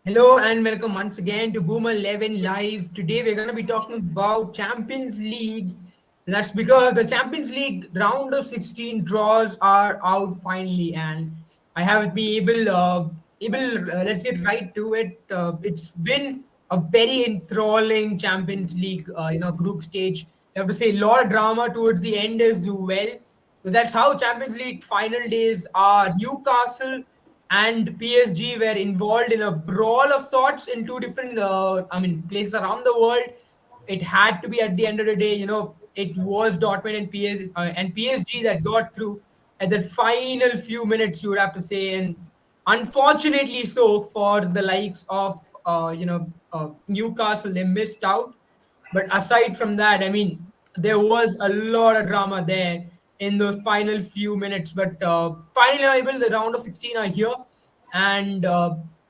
Hello and welcome once again to Boomer 11 Live. Today we're going to be talking about Champions League. That's because the Champions League round of 16 draws are out finally, and I have with me let's get right to it. It's been a very enthralling Champions League, group stage. I have to say, a lot of drama towards the end as well. So that's how Champions League final days are. Newcastle and PSG were involved in a brawl of sorts in two different, places around the world. It had to be at the end of the day, it was Dortmund and PSG that got through at that final few minutes, you would have to say, and unfortunately so for the likes of Newcastle, they missed out. But aside from that, I mean, there was a lot of drama there in those final few minutes. But finally, able the round of 16 are here. And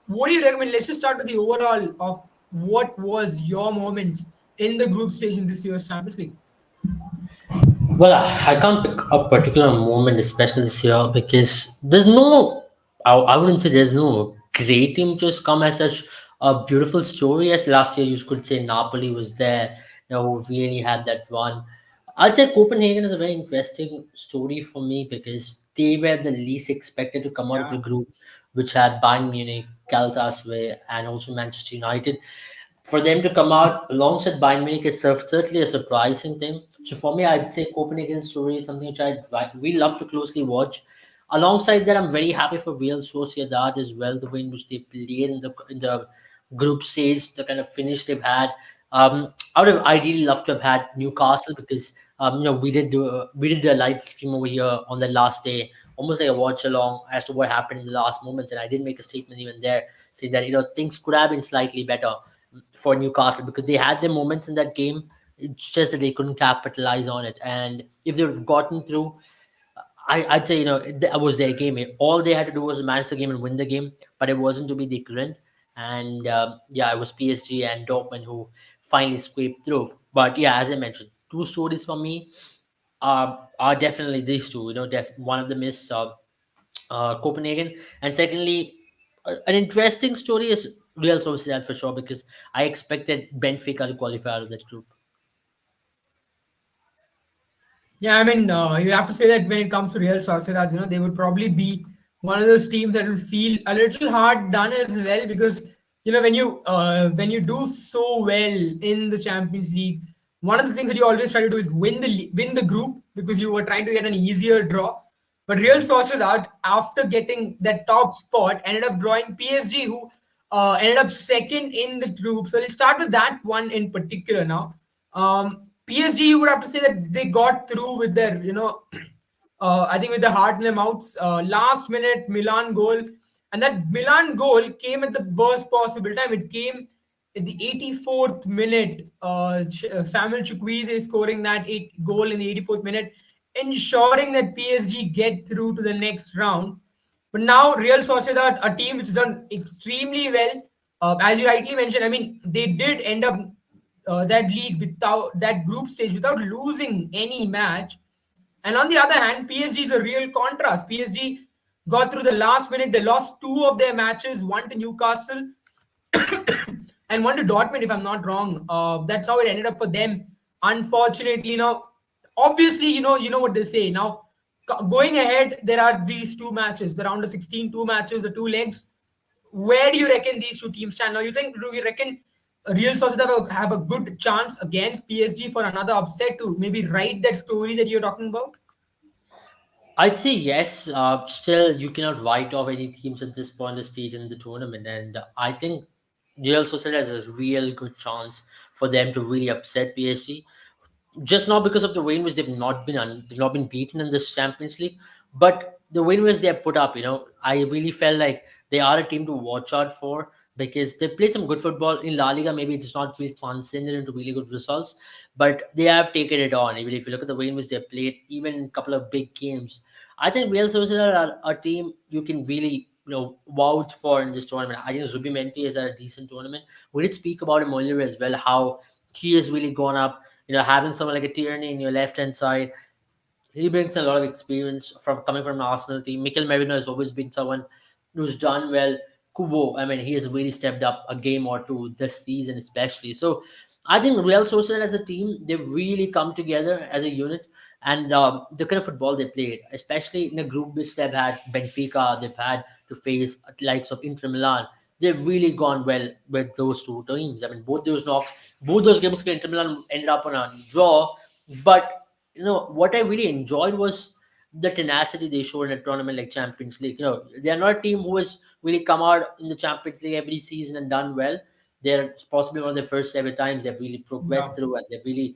what do you recommend? Let's just start with the overall of what was your moments in the group stage in this year's Champions League. Well, I can't pick a particular moment, especially this year, because there's no, I wouldn't say there's no great team just come as such a beautiful story as last year. You could say Napoli was there, who really had that run. I'd say Copenhagen is a very interesting story for me because they were the least expected to come out of the Yeah. group, which had Bayern Munich, Galatasaray, and also Manchester United. For them to come out alongside Bayern Munich is certainly a surprising thing. So for me, I'd say Copenhagen story is something which we love to closely watch. Alongside that, I'm very happy for Real Sociedad as well. The way in which they played in the group stage, the kind of finish they've had. I would have ideally loved to have had Newcastle because we did a live stream over here on the last day, almost like a watch along as to what happened in the last moments, and I did make a statement even there saying that things could have been slightly better for Newcastle because they had their moments in that game. It's just that they couldn't capitalize on it. And if they would have gotten through, I'd say that was their game. All they had to do was manage the game and win the game, but it wasn't to be. They couldn't. And yeah, it was PSG and Dortmund who finally scraped through. But yeah, as I mentioned, two stories for me are definitely these two. One of them is Copenhagen, and secondly, an interesting story is Real Sociedad for sure because I expected Benfica to qualify out of that group. Yeah, I mean, you have to say that when it comes to Real Sociedad, they would probably be one of those teams that will feel a little hard done as well because when you do so well in the Champions League, one of the things that you always try to do is win the group because you were trying to get an easier draw. But Real Sociedad, after getting that top spot, ended up drawing PSG, who ended up second in the group. So let's start with that one in particular now. PSG, you would have to say that they got through with their, I think with the heart in their mouths. Last minute Milan goal, and that Milan goal came at the worst possible time. It came at the 84th minute. Samuel Chukwueze scoring that goal in the 84th minute, ensuring that PSG get through to the next round. But now Real Sociedad, a team which has done extremely well, as you rightly mentioned. I mean, they did end up that league without that group stage without losing any match. And on the other hand, PSG is a real contrast. PSG got through the last minute. They lost two of their matches, one to Newcastle and one to Dortmund, if I'm not wrong. That's how it ended up for them. Unfortunately, obviously, you know what they say. Now, going ahead, there are these two matches, the round of 16, two matches, the two legs. Where do you reckon these two teams stand now? Do you reckon Real Sociedad have a good chance against PSG for another upset to maybe write that story that you're talking about? I'd say yes. Still, you cannot write off any teams at this point of stage in the tournament, and I think Real Sociedad has a real good chance for them to really upset PSG. Just not because of the way in which they've not been beaten in this Champions League, but the way in which they're put up. I really felt like they are a team to watch out for because they played some good football in La Liga. Maybe it's not really transcended into really good results, but they have taken it on. Even if you look at the way in which they played, even in a couple of big games, I think Real Sociedad are a team you can really vouch for in this tournament. I think Zubimendi is a decent tournament. We did speak about him earlier as well, how he has really gone up. Having someone like a Tierney in your left hand side, he brings a lot of experience from coming from an Arsenal team. Mikel Merino has always been someone who's done well Kubo, I mean, he has really stepped up a game or two this season, especially. So I think Real Sociedad as a team, they've really come together as a unit, and the kind of football they played, especially in a group which they've had Benfica, they've had to face the likes of Inter Milan. They've really gone well with those two teams. I mean, both those games, Inter Milan ended up on a draw, but what I really enjoyed was the tenacity they showed in a tournament like Champions League. They are not a team who has really come out in the Champions League every season and done well. They're possibly one of the first ever times they've really progressed Yeah. through and they've really,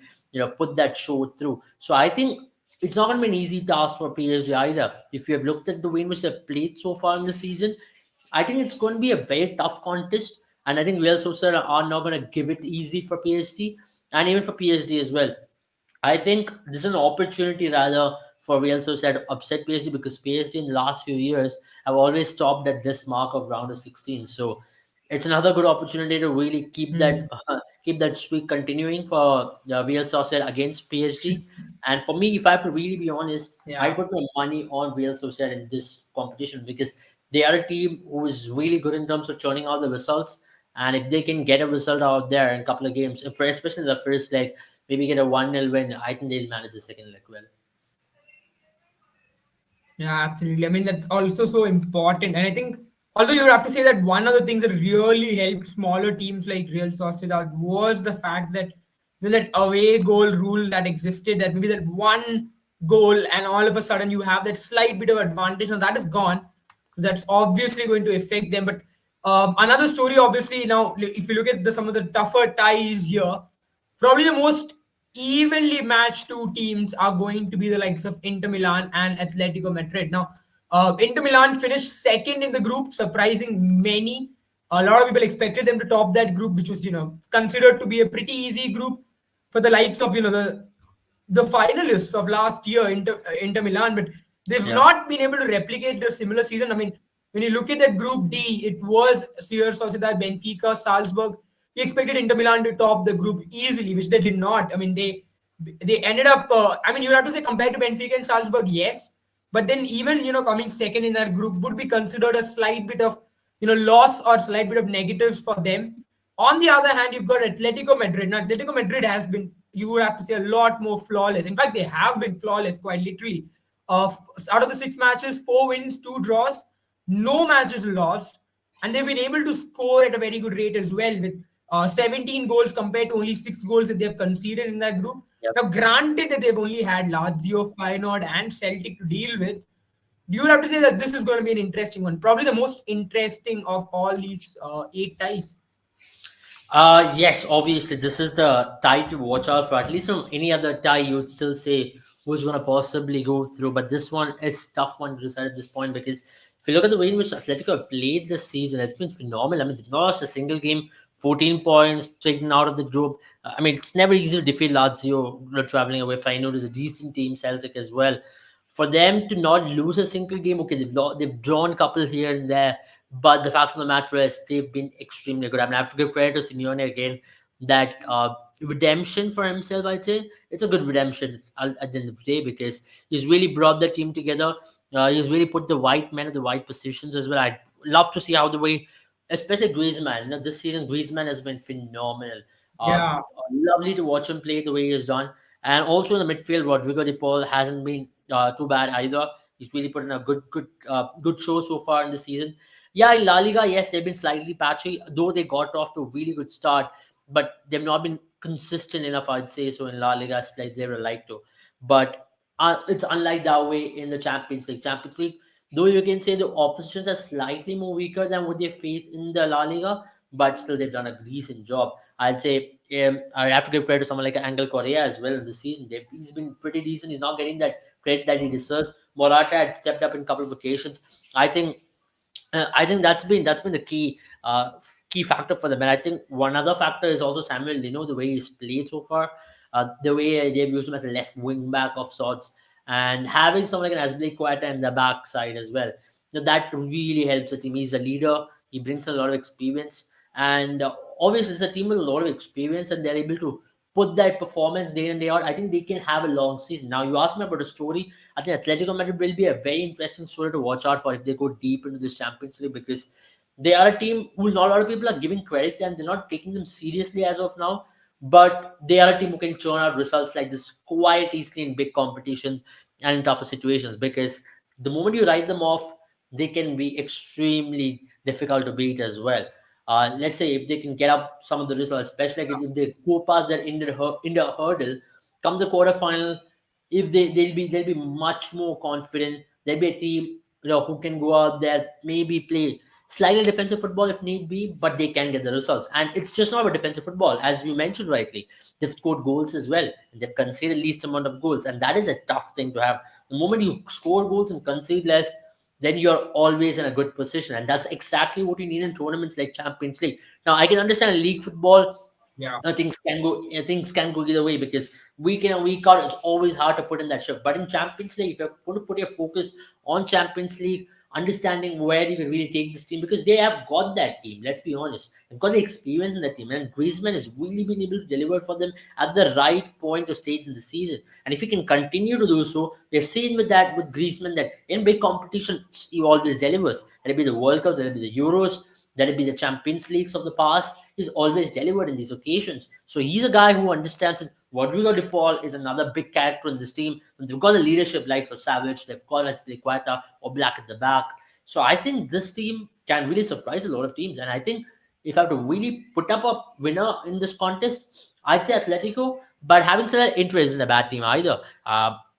put that show through. So I think it's not going to be an easy task for PSG either. If you have looked at the way in which they've played so far in the season, I think it's going to be a very tough contest. And I think Real Sociedad are not going to give it easy for PSG and even for PSG as well. I think this is an opportunity rather for Real Sociedad to upset PSG because PSG in the last few years have always stopped at this mark of round of 16. So it's another good opportunity to really keep that Hmm. keep that streak continuing for Real Sociedad against PSG. And for me, if I have to really be honest, I Yeah. put my money on Real Sociedad in this competition because they are a team who is really good in terms of churning out the results. And if they can get a result out there in a couple of games, especially in the first leg, maybe get a 1-0 win, I think they'll manage the second leg well. Yeah, absolutely. I mean, that's also so important. And I think, although you have to say that one of the things that really helped smaller teams like Real Sociedad was the fact that that away goal rule that existed, that maybe that one goal, and all of a sudden you have that slight bit of advantage. Now that is gone. So that's obviously going to affect them. But another story, obviously, now if you look at some of the tougher ties here, probably the most evenly matched two teams are going to be the likes of Inter Milan and Atletico Madrid. Now, Inter Milan finished second in the group, surprising many. A lot of people expected them to top that group, which was considered to be a pretty easy group for the likes of the finalists of last year, Inter Milan, but they've Yeah. not been able to replicate their similar season. I mean, when you look at that Group D, it was Real Sociedad, Benfica, Salzburg. We expected Inter Milan to top the group easily, which they did not. I mean, they ended up. I mean, you have to say compared to Benfica and Salzburg, yes, but then even coming second in that group would be considered a slight bit of loss or slight bit of negatives for them. On the other hand, you've got Atletico Madrid. Now, Atletico Madrid has been, you would have to say, a lot more flawless. In fact, they have been flawless, quite literally. Of out of the 6 matches, 4 wins, 2 draws, no matches lost, and they've been able to score at a very good rate as well, with 17 goals compared to only 6 goals that they've conceded in that group. Yep. Now, granted that they've only had Lazio, Feyenoord, and Celtic to deal with, you would have to say that this is going to be an interesting one. Probably the most interesting of all these 8 ties. Yes, obviously, this is the tie to watch out for. At least from any other tie, you would still say who's going to possibly go through. But this one is tough one to decide at this point because if you look at the way in which Atletico have played this season, it's been phenomenal. I mean, they've not lost a single game, 14 points, taken out of the group. I mean, it's never easy to defeat Lazio traveling away. I know there's a decent team, Celtic as well. For them to not lose a single game, okay, they've drawn a couple here and there, but the fact of the matter is, they've been extremely good. I mean, I have to give credit to Simeone again. That redemption for himself, I'd say, it's a good redemption at the end of the day because he's really brought the team together. He's really put the right men at the right positions as well. I'd love to see how the way, especially Griezmann. This season, Griezmann has been phenomenal. Yeah, Lovely to watch him play the way he's done. And also in the midfield, Rodrigo De Paul hasn't been too bad either. He's really put in a good show so far in the season. Yeah, in La Liga, yes, they've been slightly patchy, though they got off to a really good start, but they've not been consistent enough, I'd say, so in La Liga, like they would like to. But it's unlike that way in the Champions League. Champions League, though you can say the oppositions are slightly more weaker than what they face in the La Liga, but still they've done a decent job. I'd say I have to give credit to someone like Angel Correa as well in the season. He's been pretty decent. He's not getting that credit that he deserves. Morata had stepped up in a couple of occasions. I think I think that's been the key factor for them. And I think one other factor is also Samuel Lino, the way he's played so far, the way they've used him as a left wing back of sorts, and having someone like an Asbly Quetta in the back side as well. That really helps the team. He's a leader. He brings a lot of experience, and obviously it's a team with a lot of experience, and they're able to put that performance day in day out. I think they can have a long season. Now you asked me about a story. I think Atletico Madrid will be a very interesting story to watch out for if they go deep into this Champions League because They are a team who not a lot of people are giving credit and they're not taking them seriously as of now. But they are a team who can churn out results like this quite easily in big competitions and in tougher situations, because the moment you write them off, they can be extremely difficult to beat as well. Let's say if they can get up some of the results, especially like if they go past that India hurdle, come the quarterfinal, if they'll be much more confident. There'll be a team who can go out there, maybe play slightly defensive football if need be, but they can get the results. And it's just not about defensive football, as you mentioned rightly. They've scored goals as well, and they've conceded least amount of goals, and that is a tough thing to have. The moment you score goals and concede less, then you're always in a good position, and that's exactly what you need in tournaments like Champions League. Now, I can understand league football. Yeah. Things can go either way, because week in and week out it's always hard to put in that shift. But in Champions League, if you're going to put your focus on Champions League, understanding where you can really take this team, because they have got that team. Let's be honest, they've got the experience in that team, and Griezmann has really been able to deliver for them at the right point of stage in the season. And if he can continue to do so, they've seen with Griezmann that in big competitions he always delivers. That'll be the World Cups, that'll be the Euros, that it be the Champions Leagues of the past, he's always delivered in these occasions. So he's a guy who understands it. Rodrigo De Paul is another big character in this team. And they've got the leadership likes of Savage, they've got Quetta or Black at the back. So I think this team can really surprise a lot of teams. And I think if I have to really put up a winner in this contest, I'd say Atletico. But having said that, Inter isn't a bad team either.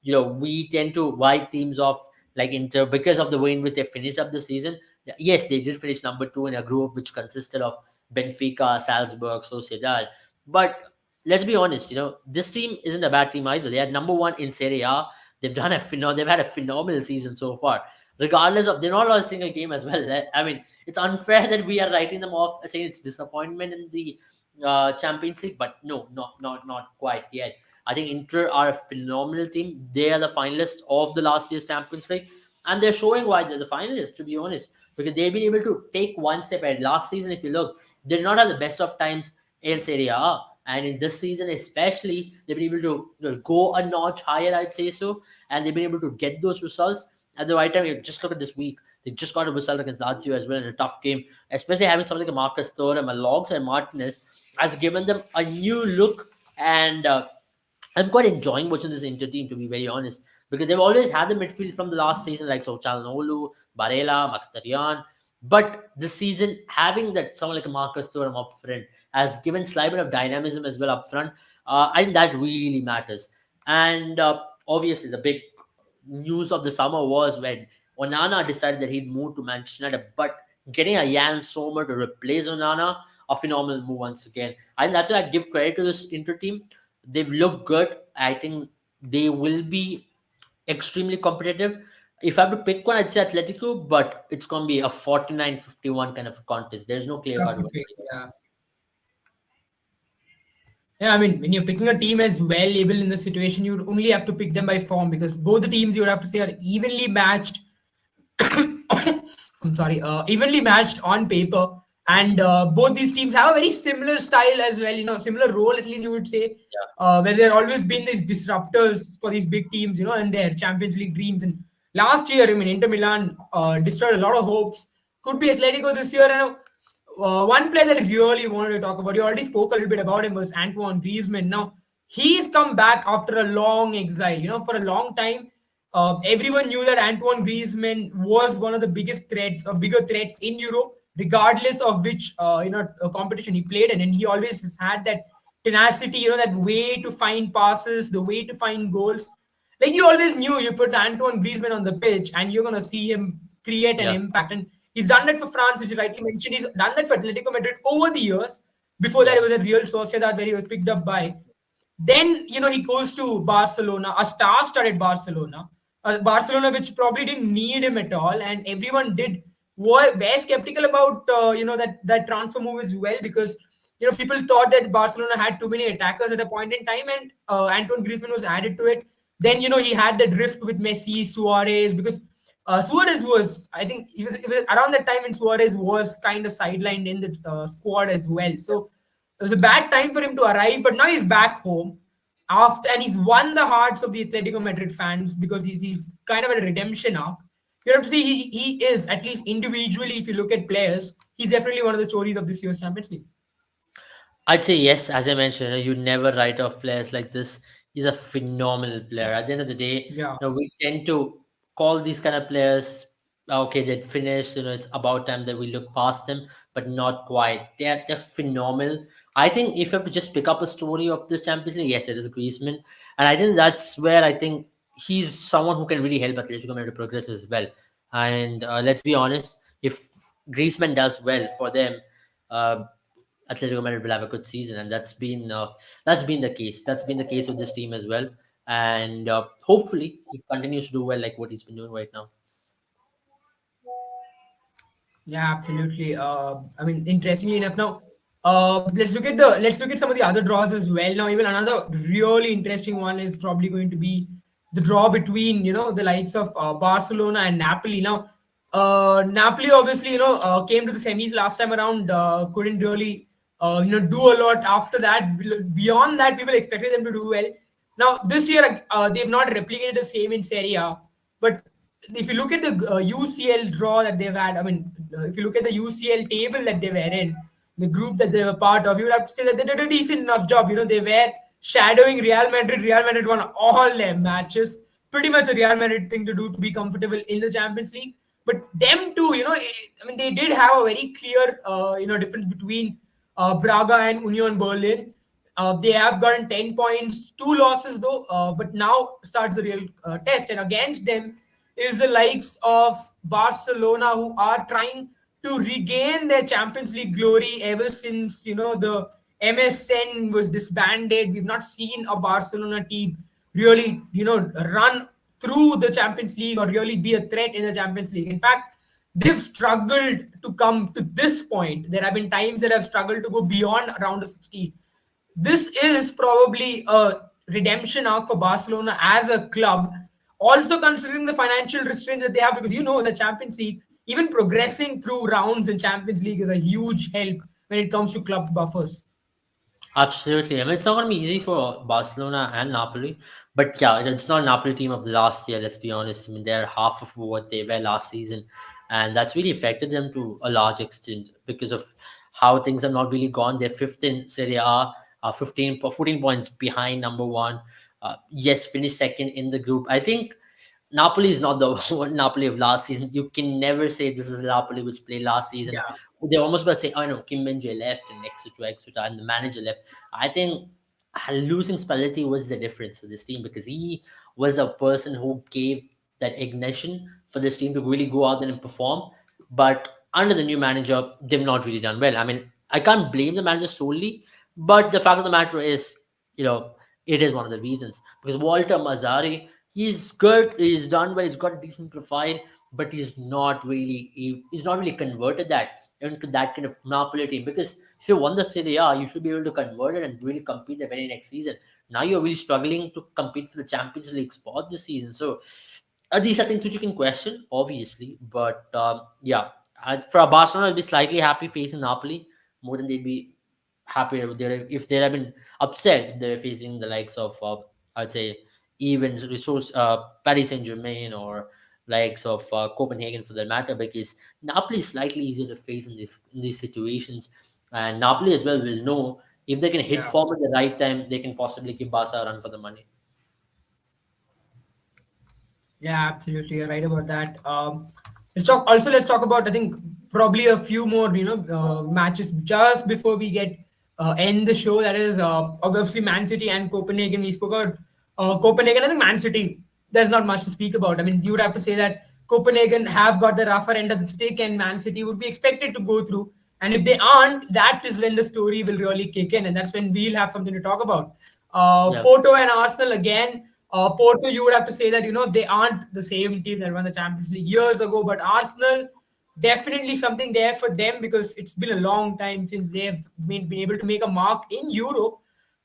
We tend to write teams off like Inter because of the way in which they finished up the season. Yes, they did finish number two in a group which consisted of Benfica, Salzburg, Sociedad. But let's be honest, this team isn't a bad team either. They are number one in Serie A. They've had a phenomenal season so far. Regardless of, they're not lost a single game as well. I mean, it's unfair that we are writing them off, saying it's disappointment in the Champions League, but no, not quite yet. I think Inter are a phenomenal team. They are the finalists of the last year's Champions League, and they're showing why they're the finalists. To be honest, because they've been able to take one step ahead. Last season, if you look, they did not have the best of times in Serie A, and in this season especially, they've been able to go a notch higher, I'd say so, and they've been able to get those results at the right time. You just look at this week. They just got a result against Lazio as well in a tough game, especially having something like Marcus Thuram alongside Martinez has given them a new look. And I'm quite enjoying watching this Inter team, to be very honest, because they've always had the midfield from the last season, like Calhanoglu, Barella, Mkhitaryan. But this season, having that someone like a Marcus Thuram up front has given slight bit of dynamism as well up front. I think that really matters. And obviously, the big news of the summer was when Onana decided that he'd move to Manchester United, but getting a Jan Sommer to replace Onana, a phenomenal move once again. I think that's why I'd give credit to this Inter team. They've looked good. I think they will be extremely competitive. If I have to pick one, I'd say Atletico, but it's going to be a 49-51 kind of a contest. There's no clear cut winner. Yeah. Yeah, I mean, when you're picking a team as well able in this situation, you would only have to pick them by form because both the teams you would have to say are evenly matched. I'm sorry, evenly matched on paper, and both these teams have a very similar style as well. Similar role at least you would say, where there always been these disruptors for these big teams. And their Champions League dreams. And last year, I mean, Inter Milan destroyed a lot of hopes. Could be Atletico this year, and one player that I really wanted to talk about, you already spoke a little bit about him, was Antoine Griezmann. Now, he's come back after a long exile. For a long time, everyone knew that Antoine Griezmann was one of the biggest threats or bigger threats in Europe, regardless of which competition he played in. And he always has had that tenacity, that way to find passes, the way to find goals. Like you always knew, you put Antoine Griezmann on the pitch and you're gonna see him create an Yeah, impact. And he's done that for France, as you rightly mentioned. He's done that for Atletico Madrid over the years. Before that, yeah, it was a Real Sociedad where he was picked up by. Then, he goes to Barcelona, a star-studded Barcelona, Barcelona which probably didn't need him at all, and everyone did were skeptical about that transfer move as well because people thought that Barcelona had too many attackers at a point in time, and Antoine Griezmann was added to it. Then he had that rift with Messi, Suarez, because Suarez was, I think, it was around that time when Suarez was kind of sidelined in the squad as well. So it was a bad time for him to arrive, but now he's back home after, and he's won the hearts of the Atletico Madrid fans because he's kind of at a redemption arc. You have to see he is, at least individually, if you look at players, he's definitely one of the stories of this year's Champions League. I'd say yes. As I mentioned, you never write off players like this. He's a phenomenal player. At the end of the day, Yeah. we tend to call these kind of players, okay, they're finished. It's about time that we look past them, but not quite. They're phenomenal. I think if you have to just pick up a story of this Champions League, yes, it is Griezmann, and I think that's where I think he's someone who can really help Atletico Madrid to progress as well. And let's be honest, if Griezmann does well for them. Uh, Atletico Madrid will have a good season, and that's been the case. That's been the case with this team as well, and hopefully he continues to do well like what he's been doing right now. Yeah, absolutely. I mean, interestingly enough, now let's look at some of the other draws as well. Now, even another really interesting one is probably going to be the draw between the likes of Barcelona and Napoli. Now, Napoli obviously came to the semis last time around, couldn't really do a lot after that. Beyond that, people expected them to do well. Now this year, they've not replicated the same in Serie A, but if you look at the UCL draw that they've had, I mean, if you look at the UCL table that they were in, the group that they were part of, you would have to say that they did a decent enough job. They were shadowing Real Madrid. Real Madrid won all their matches. Pretty much a Real Madrid thing to do to be comfortable in the Champions League. But them too, I mean, they did have a very clear, difference between Braga and Union Berlin. They have gotten 10 points, two losses though, but now starts the real test. And against them is the likes of Barcelona, who are trying to regain their Champions League glory ever since, the MSN was disbanded. We've not seen a Barcelona team really, run through the Champions League or really be a threat in the Champions League. In fact, they've struggled to come to this point. There have been times that have struggled to go beyond round of 16. This is probably a redemption arc for Barcelona as a club, also considering the financial restraints that they have, because in the Champions League, even progressing through rounds in Champions League is a huge help when it comes to club buffers. Absolutely. I mean, it's not going to be easy for Barcelona and Napoli, but yeah, it's not a Napoli team of the last year. Let's be honest. I mean, they're half of what they were last season, and that's really affected them to a large extent because of how things have not really gone. They're fifth in Serie A, 14 points behind number one. Yes, finished second in the group. I think Napoli is not the Napoli of last season. You can never say this is Napoli which played last season. Yeah. They almost got to say, oh no, Kim Min-jae left and Exeter and the manager left. I think losing Spalletti was the difference for this team because he was a person who gave that ignition for this team to really go out there and perform. But under the new manager, they've not really done well. I mean, I can't blame the manager solely, but the fact of the matter is, you know, it is one of the reasons because Walter Mazzari, he's good, he's done well, he's got a decent profile, but he's not really converted that into that kind of Napoli team. Because if you won the Serie A, you should be able to convert it and really compete the very next season. Now you're really struggling to compete for the Champions League spot this season. So these are things which you can question, obviously, but yeah, for Barcelona, I'll be slightly happy facing Napoli more than they'd be happy if they have been upset if they're facing the likes of I'd say even resource Paris Saint Germain or likes of Copenhagen for that matter, because Napoli is slightly easier to face in these situations, and Napoli as well will know if they can hit Yeah. form at the right time, they can possibly give Barca a run for the money. Yeah, absolutely. You're right about that. Let's talk about, I think, probably a few more, matches just before we get end the show. That is obviously Man City and Copenhagen. We spoke about Copenhagen. I think Man City, there's not much to speak about. I mean, you would have to say that Copenhagen have got the rougher end of the stick, and Man City would be expected to go through. And if they aren't, that is when the story will really kick in, and that's when we'll have something to talk about. Yeah. Porto and Arsenal again. Porto, you would have to say that they aren't the same team that won the Champions League years ago, but Arsenal, definitely something there for them because it's been a long time since they've been able to make a mark in Europe.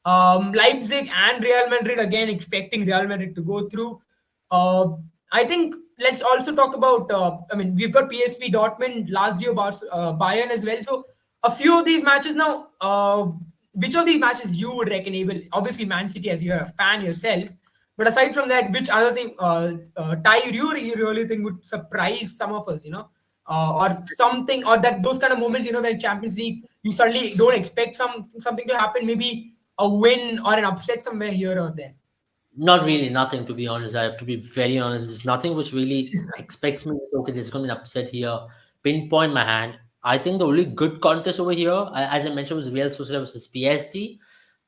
Leipzig and Real Madrid, again expecting Real Madrid to go through. Uh, I think let's also talk about. I mean, we've got PSV, Dortmund, Lazio, Bayern as well. So a few of these matches now. Which of these matches you would reckon able? Obviously, Man City, as you're a fan yourself. But aside from that, which other thing, Ty, you really think would surprise some of us? or something, or that those kind of moments, when Champions League, you suddenly don't expect something to happen, maybe a win or an upset somewhere here or there. Not really, nothing to be honest. I have to be very honest. There's nothing which really expects me. Okay, there's going to be an upset here. Pinpoint my hand. I think the only good contest over here, as I mentioned, was Real Sociedad versus PSG,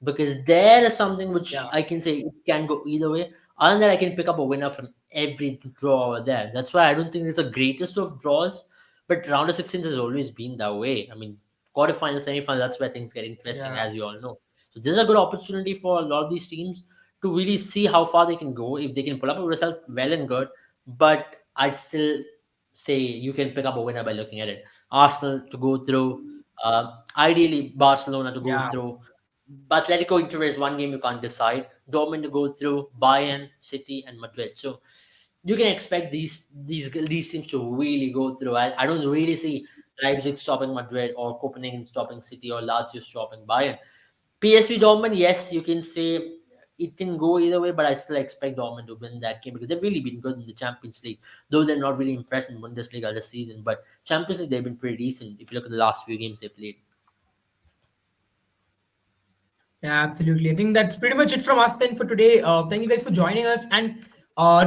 because there is something which Yeah, I can say it can go either way. Other than that, I can pick up a winner from every draw over there. That's why I don't think it's the greatest of draws, but round of 16 has always been that way. I mean, quarterfinal, semifinal, that's where things get interesting, yeah, as we all know. So this is a good opportunity for a lot of these teams to really see how far they can go. If they can pull up a result, well and good. But I'd still say you can pick up a winner by looking at it. Arsenal to go through, ideally Barcelona to go yeah. through. But Atletico Inter is one game you can't decide. Dortmund to go through, Bayern, City, and Madrid. So you can expect these teams to really go through. I don't really see Leipzig stopping Madrid or Copenhagen stopping City or Lazio stopping Bayern. PSV Dortmund, yes, you can say it can go either way, but I still expect Dortmund to win that game because they've really been good in the Champions League. Though they're not really impressed in Bundesliga this season, but Champions League they've been pretty decent if you look at the last few games they played. Yeah, absolutely. I think that's pretty much it from us then for today. Thank you guys for joining us, and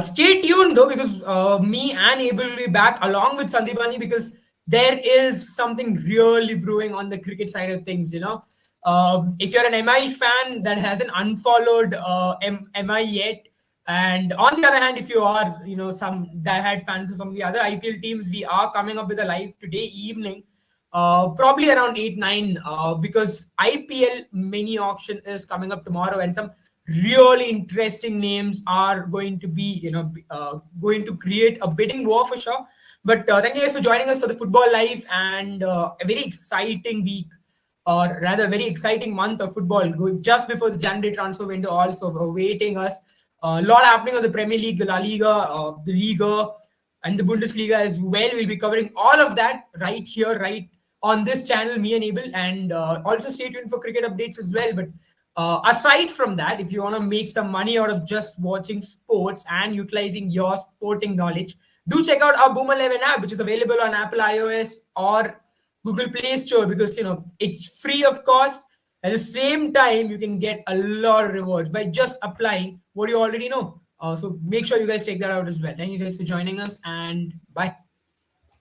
stay tuned though, because me and Abel will be back along with Sandipani, because there is something really brewing on the cricket side of things. If you're an MI fan that hasn't unfollowed MI yet, and on the other hand, if you are some diehard fans of some of the other IPL teams, we are coming up with a live today evening, probably around 8 9, because IPL mini auction is coming up tomorrow, and some really interesting names are going to be going to create a bidding war for sure. But thank you guys for joining us for the football live, and a very exciting week, or rather very exciting month of football, going just before the January transfer window also awaiting us. A lot happening on the Premier League, the La Liga, the Liga, and the Bundesliga as well. We'll be covering all of that right here, right on this channel, me and Abel, and also stay tuned for cricket updates as well. But aside from that, if you want to make some money out of just watching sports and utilizing your sporting knowledge, do check out our Boom 11 app, which is available on Apple iOS or Google Play Store, because it's free of cost. At the same time, you can get a lot of rewards by just applying what you already know. So make sure you guys check that out as well. Thank you guys for joining us, and bye.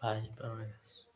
Bye. Bye.